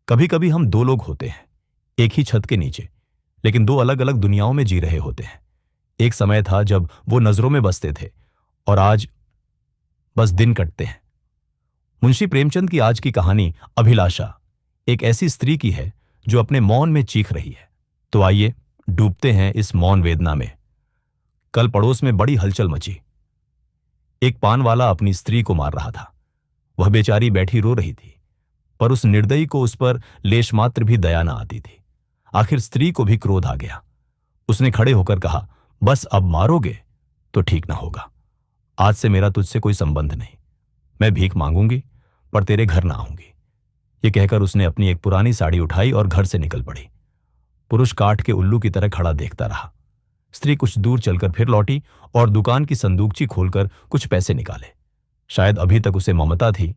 कभी कभी हम दो लोग होते हैं, एक ही छत के नीचे, लेकिन दो अलग अलग दुनियाओं में जी रहे होते हैं। एक समय था जब वो नजरों में बसते थे, और आज बस दिन कटते हैं। मुंशी प्रेमचंद की आज की कहानी अभिलाषा एक ऐसी स्त्री की है जो अपने मौन में चीख रही है। तो आइए डूबते हैं इस मौन वेदना में। कल पड़ोस में बड़ी हलचल मची। एक पान वाला अपनी स्त्री को मार रहा था। वह बेचारी बैठी रो रही थी, पर उस निर्दयी को उस पर लेश मात्र भी दया न आती थी। आखिर स्त्री को भी क्रोध आ गया। उसने खड़े होकर कहा, बस अब मारोगे तो ठीक ना होगा। आज से मेरा तुझसे कोई संबंध नहीं। मैं भीख मांगूंगी, पर तेरे घर ना आऊंगी। ये कहकर उसने अपनी एक पुरानी साड़ी उठाई और घर से निकल पड़ी। पुरुष काठ के उल्लू की तरह खड़ा देखता रहा। स्त्री कुछ दूर चलकर फिर लौटी और दुकान की संदूकची खोलकर कुछ पैसे निकाले। शायद अभी तक उसे ममता थी,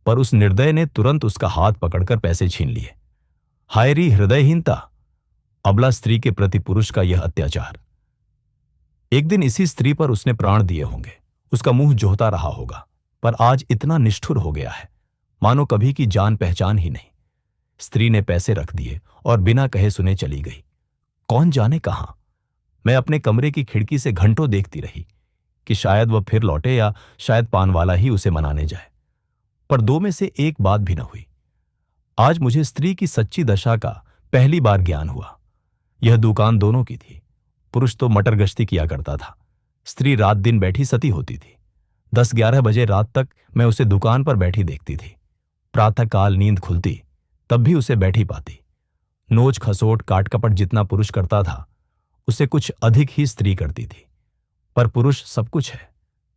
पर उस निर्दय ने तुरंत उसका हाथ पकड़कर पैसे छीन लिए। हायरी हृदयहीनता, अबला स्त्री के प्रति पुरुष का यह अत्याचार। एक दिन इसी स्त्री पर उसने प्राण दिए होंगे। उसका मुंह जोहता रहा होगा, पर आज इतना निष्ठुर हो गया है मानो कभी की जान पहचान ही नहीं। स्त्री ने पैसे रख दिए और बिना कहे सुने चली गई। कौन जाने कहां। मैं अपने कमरे की खिड़की से घंटों देखती रही कि शायद वह फिर लौटे या शायद पान वाला ही उसे मनाने जाए, पर दो में से एक बात भी न हुई। आज मुझे स्त्री की सच्ची दशा का पहली बार ज्ञान हुआ। यह दुकान दोनों की थी। पुरुष तो मटर गश्ती किया करता था, स्त्री रात दिन बैठी सती होती थी। 10-11 बजे रात तक मैं उसे दुकान पर बैठी देखती थी। प्रातःकाल नींद खुलती तब भी उसे बैठी पाती। नोच खसोट काट कपट जितना पुरुष करता था, उसे कुछ अधिक ही स्त्री करती थी। पर पुरुष सब कुछ है,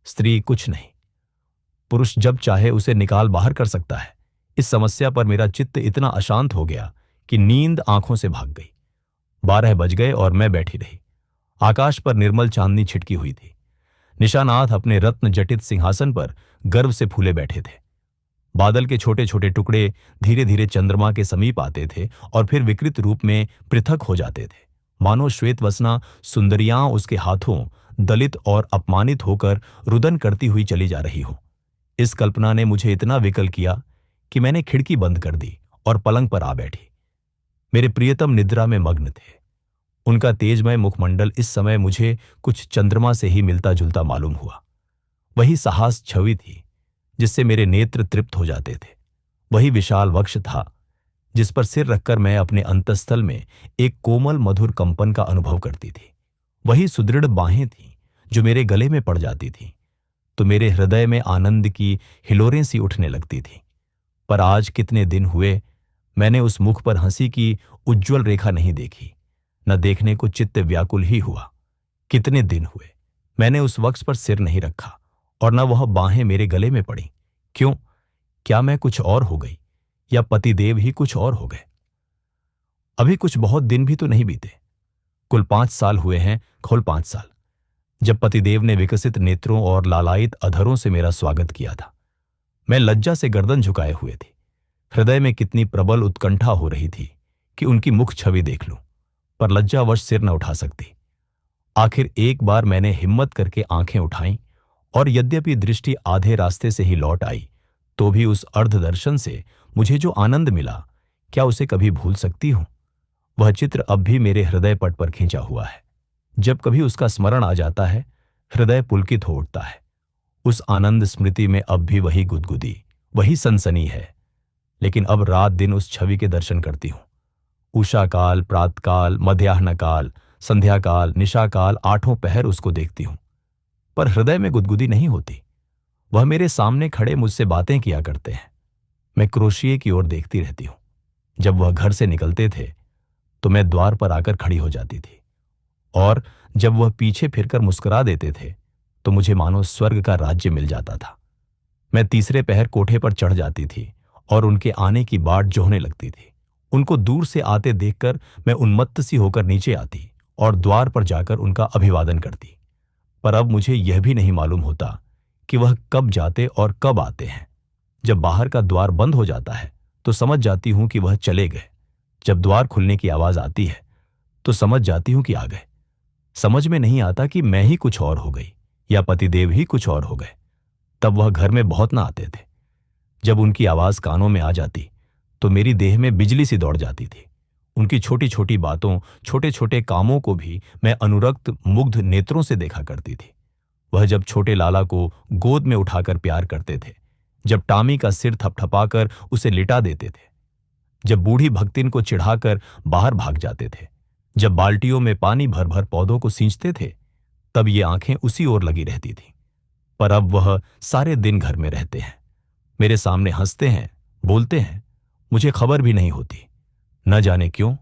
स्त्री कुछ नहीं। पुरुष जब चाहे उसे निकाल बाहर कर सकता है। इस समस्या पर मेरा चित्त इतना अशांत हो गया कि नींद आंखों से भाग गई। 12 बज गए और मैं बैठी रही। आकाश पर निर्मल चांदनी छिटकी हुई थी। निशानाथ अपने रत्न जटित सिंहासन पर गर्व से फूले बैठे थे। बादल के छोटे छोटे टुकड़े धीरे धीरे चंद्रमा के समीप आते थे और फिर विकृत रूप में पृथक हो जाते थे, मानो श्वेतवसना सुंदरियां उसके हाथों दलित और अपमानित होकर रुदन करती हुई चली जा रही हो। इस कल्पना ने मुझे इतना विकल किया कि मैंने खिड़की बंद कर दी और पलंग पर आ बैठी। मेरे प्रियतम निद्रा में मग्न थे। उनका तेजमय मुखमंडल इस समय मुझे कुछ चंद्रमा से ही मिलता जुलता मालूम हुआ। वही साहस छवि थी जिससे मेरे नेत्र तृप्त हो जाते थे। वही विशाल वक्ष था जिस पर सिर रखकर मैं अपने अंतस्थल में एक कोमल मधुर कंपन का अनुभव करती थी। वही सुदृढ़ बाहें थीं जो मेरे गले में पड़ जाती थीं तो मेरे हृदय में आनंद की हिलोरें सी उठने लगती थीं। पर आज कितने दिन हुए मैंने उस मुख पर हंसी की उज्ज्वल रेखा नहीं देखी। न देखने को चित्त व्याकुल ही हुआ। कितने दिन हुए मैंने उस वक्ष पर सिर नहीं रखा और न वह बाहें मेरे गले में पड़ी। क्यों? क्या मैं कुछ और हो गई या पतिदेव ही कुछ और हो गए? अभी कुछ बहुत दिन भी तो नहीं बीते। कुल 5 साल हुए हैं, कुल 5 साल, जब पतिदेव ने विकसित नेत्रों और लालायित अधरों से मेरा स्वागत किया था। मैं लज्जा से गर्दन झुकाए हुए थी। हृदय में कितनी प्रबल उत्कंठा हो रही थी कि उनकी मुख छवि देख लूं, पर लज्जावश सिर न उठा सकती। आखिर एक बार मैंने हिम्मत करके आंखें उठाईं और यद्यपि दृष्टि आधे रास्ते से ही लौट आई, तो भी उस अर्ध दर्शन से मुझे जो आनंद मिला, क्या उसे कभी भूल सकती हूं? वह चित्र अब भी मेरे हृदय पट पर खींचा हुआ है। जब कभी उसका स्मरण आ जाता है, हृदय पुलकित हो उठता है। उस आनंद स्मृति में अब भी वही गुदगुदी, वही सनसनी है। लेकिन अब रात दिन उस छवि के दर्शन करती हूं। उषा काल, प्रातकाल, मध्याह्न काल, संध्या काल, निशा काल, 8 पहर उसको देखती हूं, पर हृदय में गुदगुदी नहीं होती। वह मेरे सामने खड़े मुझसे बातें किया करते हैं। मैं क्रोशिये की ओर देखती रहती हूं। जब वह घर से निकलते थे तो मैं द्वार पर आकर खड़ी हो जाती थी, और जब वह पीछे फिरकर मुस्कुरा देते थे तो मुझे मानो स्वर्ग का राज्य मिल जाता था। मैं तीसरे पहर कोठे पर चढ़ जाती थी और उनके आने की बाट जोहने लगती थी। उनको दूर से आते देखकर मैं उन्मत्त सी होकर नीचे आती और द्वार पर जाकर उनका अभिवादन करती। पर अब मुझे यह भी नहीं मालूम होता कि वह कब जाते और कब आते हैं। जब बाहर का द्वार बंद हो जाता है तो समझ जाती हूं कि वह चले गए। जब द्वार खुलने की आवाज आती है तो समझ जाती हूं कि आ गए। समझ में नहीं आता कि मैं ही कुछ और हो गई या पतिदेव ही कुछ और हो गए। तब वह घर में बहुत ना आते थे। जब उनकी आवाज कानों में आ जाती तो मेरी देह में बिजली सी दौड़ जाती थी। उनकी छोटी छोटी बातों, छोटे छोटे कामों को भी मैं अनुरक्त मुग्ध नेत्रों से देखा करती थी। वह जब छोटे लाला को गोद में उठाकर प्यार करते थे, जब टामी का सिर थपथपाकर उसे लिटा देते थे, जब बूढ़ी भक्तिन को चिढ़ाकर बाहर भाग जाते थे, जब बाल्टियों में पानी भर भर पौधों को सींचते थे, तब ये आंखें उसी ओर लगी रहती थीं। पर अब वह सारे दिन घर में रहते हैं, मेरे सामने हंसते हैं, बोलते हैं, मुझे खबर भी नहीं होती। न जाने क्यों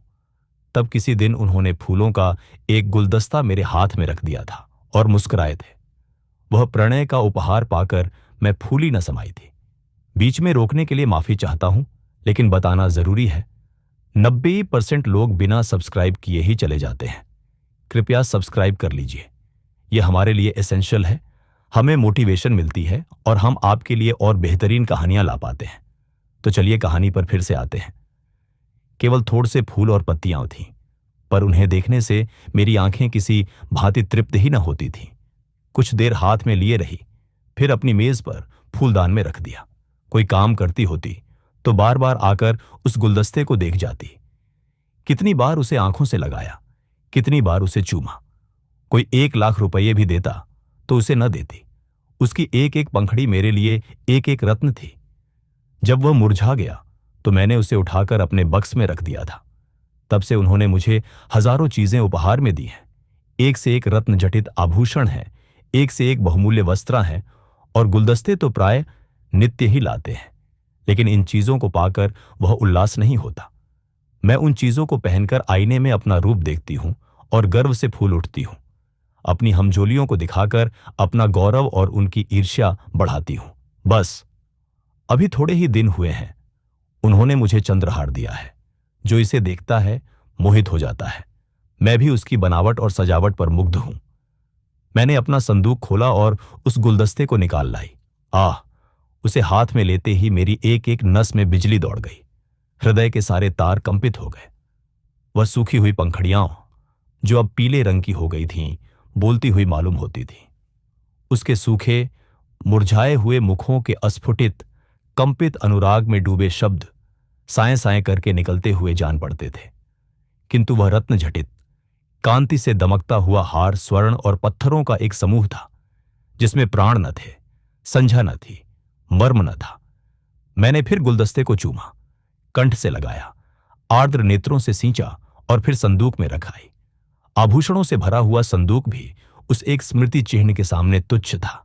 तब किसी दिन उन्होंने फूलों का एक गुलदस्ता मेरे हाथ में रख दिया था और मुस्कुराए थे। वह प्रणय का उपहार पाकर मैं फूली न समाई थी। बीच में रोकने के लिए माफी चाहता हूं, लेकिन बताना जरूरी है, 90% लोग बिना सब्सक्राइब किए ही चले जाते हैं। कृपया सब्सक्राइब कर लीजिए, यह हमारे लिए एसेंशियल है। हमें मोटिवेशन मिलती है और हम आपके लिए और बेहतरीन कहानियां ला पाते हैं। तो चलिए कहानी पर फिर से आते हैं। केवल थोड़े से फूल और पत्तियां थीं, पर उन्हें देखने से मेरी आंखें किसी भांति तृप्त ही न होती थीं। कुछ देर हाथ में लिए रही, फिर अपनी मेज पर फूलदान में रख दिया। कोई काम करती होती तो बार बार आकर उस गुलदस्ते को देख जाती। कितनी बार उसे आंखों से लगाया, कितनी बार उसे चूमा। कोई 1 लाख रुपये भी देता तो उसे न देती। उसकी एक एक पंखड़ी मेरे लिए एक एक रत्न थी। जब वह मुरझा गया तो मैंने उसे उठाकर अपने बक्स में रख दिया था। तब से उन्होंने मुझे हजारों चीजें उपहार में दी हैं। एक से एक रत्न जटित आभूषण हैं, एक से एक बहुमूल्य वस्त्र हैं, और गुलदस्ते तो प्राय नित्य ही लाते हैं। लेकिन इन चीजों को पाकर वह उल्लास नहीं होता। मैं उन चीजों को पहनकर आईने में अपना रूप देखती हूं और गर्व से फूल उठती हूं। अपनी हमजोलियों को दिखाकर अपना गौरव और उनकी ईर्ष्या बढ़ाती हूं। बस अभी थोड़े ही दिन हुए हैं, उन्होंने मुझे चंद्रहार दिया है। जो इसे देखता है मोहित हो जाता है। मैं भी उसकी बनावट और सजावट पर मुग्ध हूं। मैंने अपना संदूक खोला और उस गुलदस्ते को निकाल लाई। आह, उसे हाथ में लेते ही मेरी एक एक नस में बिजली दौड़ गई। हृदय के सारे तार कंपित हो गए। वह सूखी हुई पंखड़ियां, जो अब पीले रंग की हो गई थीं, बोलती हुई मालूम होती थी। उसके सूखे मुरझाए हुए मुखों के अस्फुटित कंपित अनुराग में डूबे शब्द साएं साएं करके निकलते हुए जान पड़ते थे। किंतु वह रत्न झटित कांति से दमकता हुआ हार स्वर्ण और पत्थरों का एक समूह था, जिसमें प्राण न थे, संझा न थी, मर्म न था। मैंने फिर गुलदस्ते को चूमा, कंठ से लगाया, आर्द्र नेत्रों से सींचा और फिर संदूक में रखाई। आभूषणों से भरा हुआ संदूक भी उस एक स्मृति चिन्ह के सामने तुच्छ था।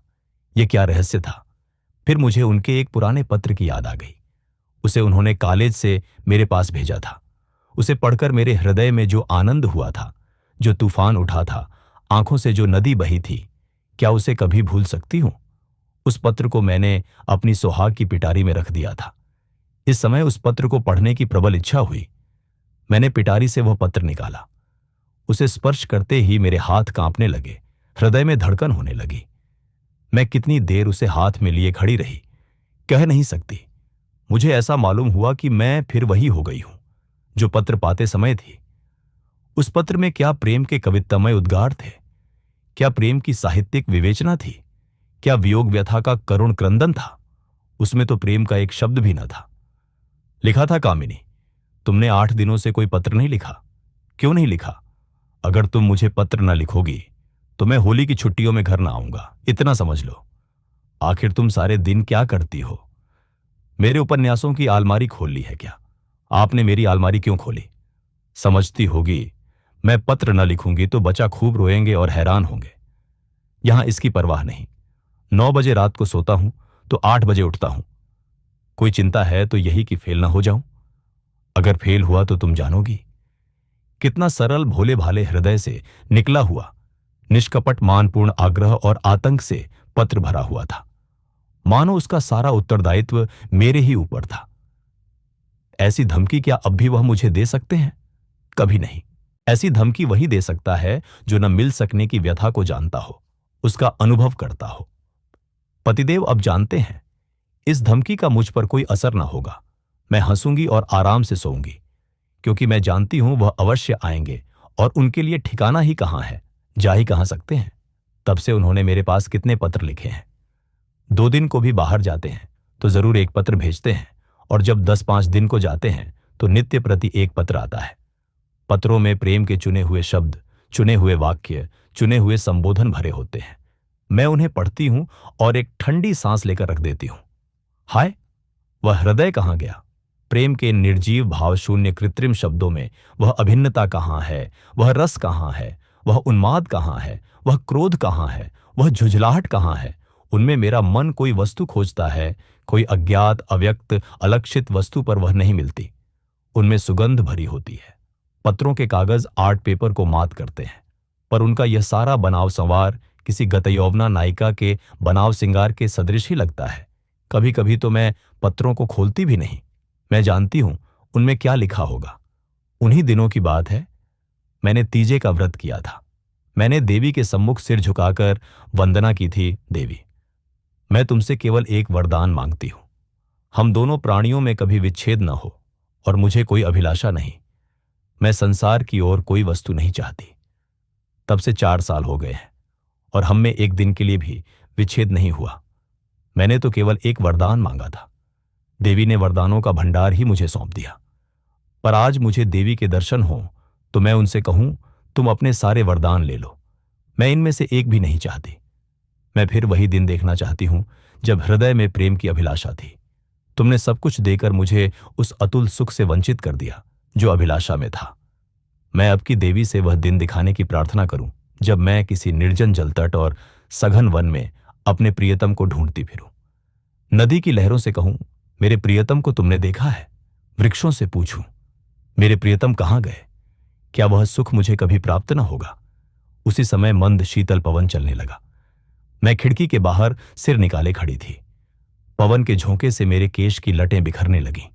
यह क्या रहस्य था? फिर मुझे उनके एक पुराने पत्र की याद आ गई। उसे उन्होंने कॉलेज से मेरे पास भेजा था। उसे पढ़कर मेरे हृदय में जो आनंद हुआ था, जो तूफान उठा था, आंखों से जो नदी बही थी, क्या उसे कभी भूल सकती हूं? उस पत्र को मैंने अपनी सुहाग की पिटारी में रख दिया था। इस समय उस पत्र को पढ़ने की प्रबल इच्छा हुई। मैंने पिटारी से वह पत्र निकाला। उसे स्पर्श करते ही मेरे हाथ कांपने लगे, हृदय में धड़कन होने लगी। मैं कितनी देर उसे हाथ में लिए खड़ी रही, कह नहीं सकती। मुझे ऐसा मालूम हुआ कि मैं फिर वही हो गई हूं जो पत्र पाते समय थी। उस पत्र में क्या प्रेम के कवित्तमय उद्गार थे, क्या प्रेम की साहित्यिक विवेचना थी, क्या वियोग व्यथा का करुण क्रंदन था? उसमें तो प्रेम का एक शब्द भी न था। लिखा था, कामिनी, तुमने 8 दिनों से कोई पत्र नहीं लिखा। क्यों नहीं लिखा? अगर तुम मुझे पत्र न लिखोगी तो मैं होली की छुट्टियों में घर न आऊंगा, इतना समझ लो। आखिर तुम सारे दिन क्या करती हो? मेरे उपन्यासों की आलमारी खोल ली है क्या? आपने मेरी आलमारी क्यों खोली? समझती होगी मैं पत्र न लिखूंगी तो बच्चा खूब रोएंगे और हैरान होंगे। यहां इसकी परवाह नहीं। 9 बजे रात को सोता हूं तो 8 बजे उठता हूं। कोई चिंता है तो यही कि फेल ना हो जाऊं। अगर फेल हुआ तो तुम जानोगी। कितना सरल भोले भाले हृदय से निकला हुआ, निष्कपट मानपूर्ण आग्रह और आतंक से पत्र भरा हुआ था। मानो उसका सारा उत्तरदायित्व मेरे ही ऊपर था। ऐसी धमकी क्या अब भी वह मुझे दे सकते हैं? कभी नहीं। ऐसी धमकी वही दे सकता है जो न मिल सकने की व्यथा को जानता हो, उसका अनुभव करता हो। पतिदेव अब जानते हैं इस धमकी का मुझ पर कोई असर न होगा। मैं हंसूंगी और आराम से सोऊंगी, क्योंकि मैं जानती हूं वह अवश्य आएंगे और उनके लिए ठिकाना ही कहां है, जा ही कहां सकते हैं। तब से उन्होंने मेरे पास कितने पत्र लिखे हैं। 2 दिन को भी बाहर जाते हैं तो जरूर एक पत्र भेजते हैं और जब 10-5 दिन को जाते हैं तो नित्य प्रति एक पत्र आता है। पत्रों में प्रेम के चुने हुए शब्द, चुने हुए वाक्य, चुने हुए संबोधन भरे होते हैं। मैं उन्हें पढ़ती हूं और एक ठंडी सांस लेकर रख देती हूं। हाय, वह हृदय कहाँ गया? प्रेम के निर्जीव भावशून्य कृत्रिम शब्दों में वह अभिन्नता कहाँ है? वह रस कहाँ है? वह उन्माद कहाँ है? वह क्रोध कहाँ है? वह झुंझलाहट कहाँ है? उनमें मेरा मन कोई वस्तु खोजता है, कोई अज्ञात, अव्यक्त, अलक्षित वस्तु पर वह नहीं मिलती। उनमें सुगंध भरी होती है। पत्रों के कागज आर्ट पेपर को मात करते हैं, पर उनका यह सारा बनाव संवार किसी गतयौवना नायिका के बनाव सिंगार के सदृश ही लगता है। कभी कभी तो मैं पत्रों को खोलती भी नहीं। मैं जानती हूं उनमें क्या लिखा होगा। उन्हीं दिनों की बात है, मैंने तीजे का व्रत किया था। मैंने देवी के सम्मुख सिर झुकाकर वंदना की थी। देवी, मैं तुमसे केवल एक वरदान मांगती हूं। हम दोनों प्राणियों में कभी विच्छेद न हो और मुझे कोई अभिलाषा नहीं। मैं संसार की ओर कोई वस्तु नहीं चाहती। तब से 4 साल हो गए हैं और हम में एक दिन के लिए भी विच्छेद नहीं हुआ। मैंने तो केवल एक वरदान मांगा था। देवी ने वरदानों का भंडार ही मुझे सौंप दिया। पर आज मुझे देवी के दर्शन हो तो मैं उनसे कहूं, तुम अपने सारे वरदान ले लो। मैं इनमें से एक भी नहीं चाहती। मैं फिर वही दिन देखना चाहती हूं जब हृदय में प्रेम की अभिलाषा थी। तुमने सब कुछ देकर मुझे उस अतुल सुख से वंचित कर दिया जो अभिलाषा में था। मैं अब की देवी से वह दिन दिखाने की प्रार्थना करूं जब मैं किसी निर्जन जलतट और सघन वन में अपने प्रियतम को ढूंढती फिरूं। नदी की लहरों से कहूं, मेरे प्रियतम को तुमने देखा है? वृक्षों से पूछूं, मेरे प्रियतम कहाँ गए? क्या वह सुख मुझे कभी प्राप्त न होगा? उसी समय मंद शीतल पवन चलने लगा। मैं खिड़की के बाहर सिर निकाले खड़ी थी। पवन के झोंके से मेरे केश की लटें बिखरने लगीं।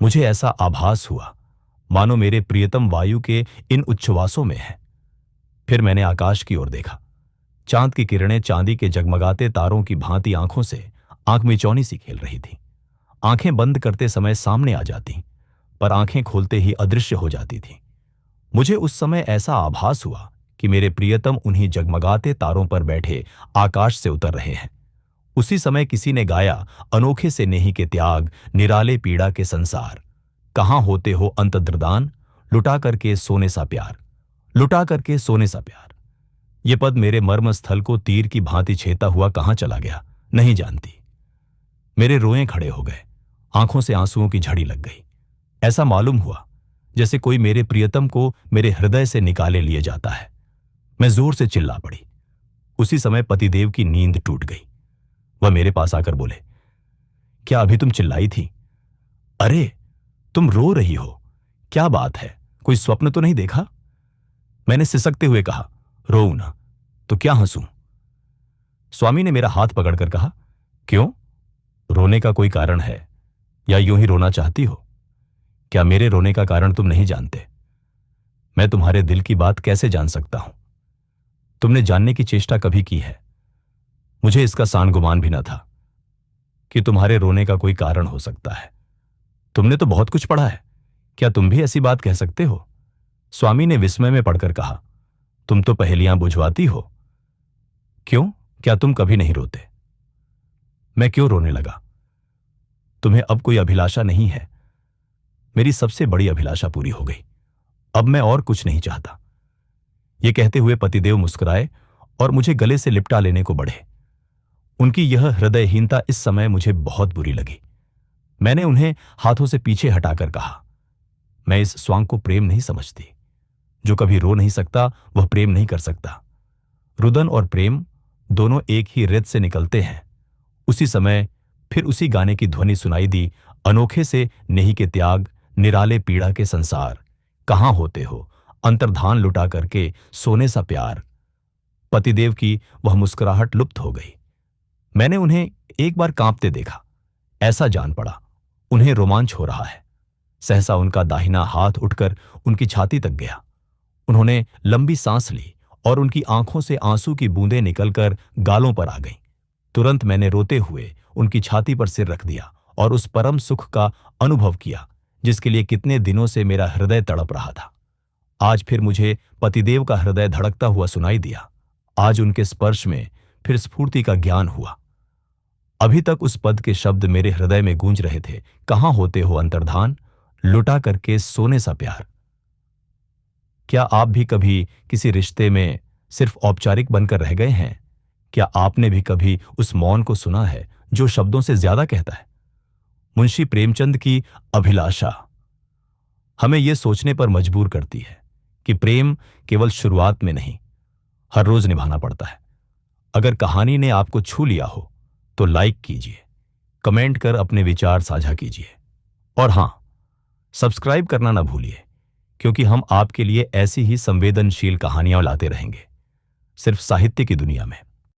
मुझे ऐसा आभास हुआ मानो मेरे प्रियतम वायु के इन उच्छ्वासों में है। फिर मैंने आकाश की ओर देखा। चांद की किरणें चांदी के जगमगाते तारों की भांति आंखों से आंख मिचौनी सी खेल रही थी। आंखें बंद करते समय सामने आ जाती, पर आंखें खोलते ही अदृश्य हो जाती थी। मुझे उस समय ऐसा आभास हुआ कि मेरे प्रियतम उन्हीं जगमगाते तारों पर बैठे आकाश से उतर रहे हैं। उसी समय किसी ने गाया, अनोखे से नेही के त्याग, निराले पीड़ा के संसार, कहाँ होते हो अंतर्द्रदान, लुटा करके सोने सा प्यार, लुटा करके सोने सा प्यार। ये पद मेरे मर्म स्थल को तीर की भांति छेता हुआ कहाँ चला गया नहीं जानती। मेरे रोएं खड़े हो गए, आंखों से आंसुओं की झड़ी लग गई। ऐसा मालूम हुआ जैसे कोई मेरे प्रियतम को मेरे हृदय से निकाले लिए जाता है। मैं जोर से चिल्ला पड़ी। उसी समय पतिदेव की नींद टूट गई। वह मेरे पास आकर बोले, क्या अभी तुम चिल्लाई थी? अरे, तुम रो रही हो, क्या बात है? कोई स्वप्न तो नहीं देखा? मैंने सिसकते हुए कहा, रोऊं ना तो क्या हंसूं? स्वामी ने मेरा हाथ पकड़कर कहा, क्यों? रोने का कोई कारण है या यूं ही रोना चाहती हो? क्या मेरे रोने का कारण तुम नहीं जानते? मैं तुम्हारे दिल की बात कैसे जान सकता हूं? तुमने जानने की चेष्टा कभी की है? मुझे इसका सान गुमान भी न था कि तुम्हारे रोने का कोई कारण हो सकता है। तुमने तो बहुत कुछ पढ़ा है, क्या तुम भी ऐसी बात कह सकते हो? स्वामी ने विस्मय में पढ़कर कहा, तुम तो पहेलियां बुझवाती हो। क्यों, क्या तुम कभी नहीं रोते? मैं क्यों रोने लगा? तुम्हें अब कोई अभिलाषा नहीं है? मेरी सबसे बड़ी अभिलाषा पूरी हो गई। अब मैं और कुछ नहीं चाहता। यह कहते हुए पतिदेव मुस्कुराए और मुझे गले से लिपटा लेने को बढ़े। उनकी यह हृदयहीनता इस समय मुझे बहुत बुरी लगी। मैंने उन्हें हाथों से पीछे हटाकर कहा, मैं इस स्वांग को प्रेम नहीं समझती। जो कभी रो नहीं सकता वह प्रेम नहीं कर सकता। रुदन और प्रेम दोनों एक ही हृदय से निकलते हैं। उसी समय फिर उसी गाने की ध्वनि सुनाई दी, अनोखे से नेही के त्याग, निराले पीड़ा के संसार, कहाँ होते हो अंतर्धान लुटा करके सोने सा प्यार। पतिदेव की वह मुस्कुराहट लुप्त हो गई। मैंने उन्हें एक बार कांपते देखा। ऐसा जान पड़ा उन्हें रोमांच हो रहा है। सहसा उनका दाहिना हाथ उठकर उनकी छाती तक गया। उन्होंने लंबी सांस ली और उनकी आंखों से आंसू की बूंदें निकलकर गालों पर आ गईं। तुरंत मैंने रोते हुए उनकी छाती पर सिर रख दिया और उस परम सुख का अनुभव किया जिसके लिए कितने दिनों से मेरा हृदय तड़प रहा था। आज फिर मुझे पतिदेव का हृदय धड़कता हुआ सुनाई दिया। आज उनके स्पर्श में फिर स्फूर्ति का ज्ञान हुआ। अभी तक उस पद के शब्द मेरे हृदय में गूंज रहे थे, कहां होते हो अंतर्धान, लुटा करके सोने सा प्यार। क्या आप भी कभी किसी रिश्ते में सिर्फ औपचारिक बनकर रह गए हैं? क्या आपने भी कभी उस मौन को सुना है जो शब्दों से ज्यादा कहता है? मुंशी प्रेमचंद की अभिलाषा हमें यह सोचने पर मजबूर करती है कि प्रेम केवल शुरुआत में नहीं, हर रोज निभाना पड़ता है। अगर कहानी ने आपको छू लिया हो तो लाइक कीजिए, कमेंट कर अपने विचार साझा कीजिए, और हां, सब्सक्राइब करना ना भूलिए, क्योंकि हम आपके लिए ऐसी ही संवेदनशील कहानियां लाते रहेंगे, सिर्फ साहित्य की दुनिया में।